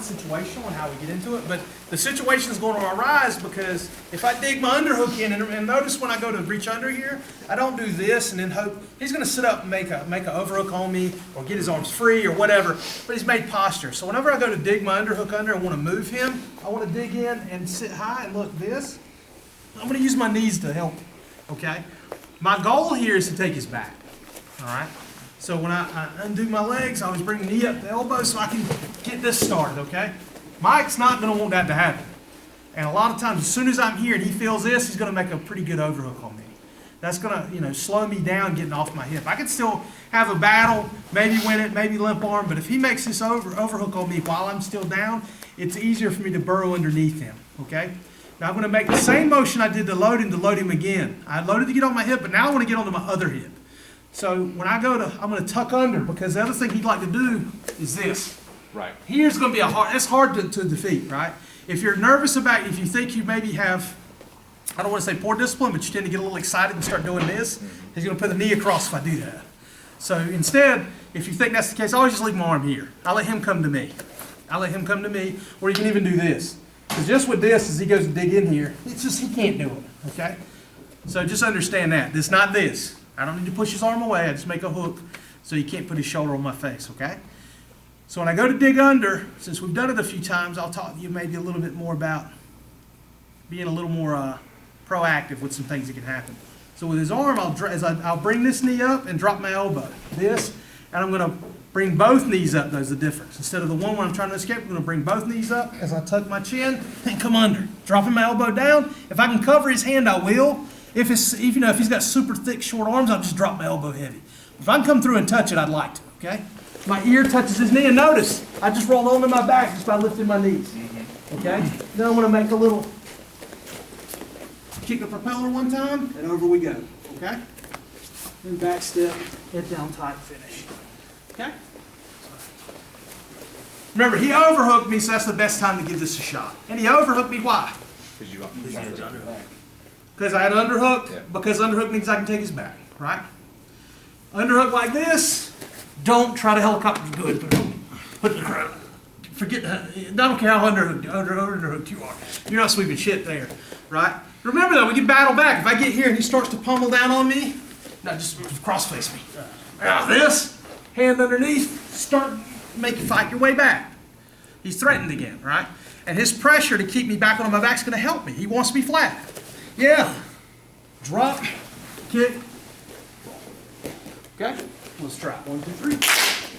somewhat situational in how we get into it, but the situation is going to arise because if I dig my underhook in, and notice when I go to reach under here, I don't do this and then hope, he's going to sit up and make an overhook on me or get his arms free or whatever, but he's made posture. So whenever I go to dig my underhook under and want to move him, I want to dig in and sit high and look this. I'm going to use my knees to help, okay? My goal here is to take his back, all right? So when I undo my legs, I always bring the knee up to elbow so I can get this started, okay? Mike's not going to want that to happen. And a lot of times, as soon as I'm here and he feels this, he's going to make a pretty good overhook on me. That's going to, slow me down getting off my hip. I can still have a battle, maybe win it, maybe limp arm, but if he makes this overhook on me while I'm still down, it's easier for me to burrow underneath him, okay? Now I'm going to make the same motion I did to load him again. I loaded to get on my hip, but now I want to get onto my other hip. So when I go to, I'm going to tuck under because the other thing he'd like to do is this. Right. Here's going to be it's hard to defeat, right? If you're nervous about, if you think you maybe have, I don't want to say poor discipline, but you tend to get a little excited and start doing this, he's going to put the knee across if I do that. So instead, if you think that's the case, I always just leave my arm here. I let him come to me. Or you can even do this. Because just with this, as he goes to dig in here, it's just, he can't do it, okay? So just understand that. It's not this. I don't need to push his arm away. I just make a hook so he can't put his shoulder on my face, okay? So when I go to dig under, since we've done it a few times, I'll talk to you maybe a little bit more about being a little more proactive with some things that can happen. So with his arm, I'll bring this knee up and drop my elbow. This, and I'm going to bring both knees up. There's the difference. Instead of the one where I'm trying to escape, I'm going to bring both knees up as I tuck my chin and come under. Dropping my elbow down. If I can cover his hand, I will. If he's got super thick, short arms, I'll just drop my elbow heavy. If I can come through and touch it, I'd like to, okay? My ear touches his knee, and notice, I just roll onto my back just by lifting my knees, okay? Then I'm going to make a little kick the propeller one time, and over we go, okay? Then back step, head down tight, finish, okay? Remember, he overhooked me, so that's the best time to give this a shot. And he overhooked me, why? Because you had to underhook. Because I had an underhook, Yeah. because underhook means I can take his back, right? Underhook like this, don't try to helicopter good, but don't put the crowd. Forget, I don't care how underhooked you are. You're not sweeping shit there, right? Remember though, we can battle back. If I get here and he starts to pummel down on me, no, just cross face me. Now this, hand underneath, fight your way back. He's threatened again, right? And his pressure to keep me back on my back is going to help me. He wants me flat. Yeah. Drop, kick, roll. Okay? Let's try. 1, 2, 3.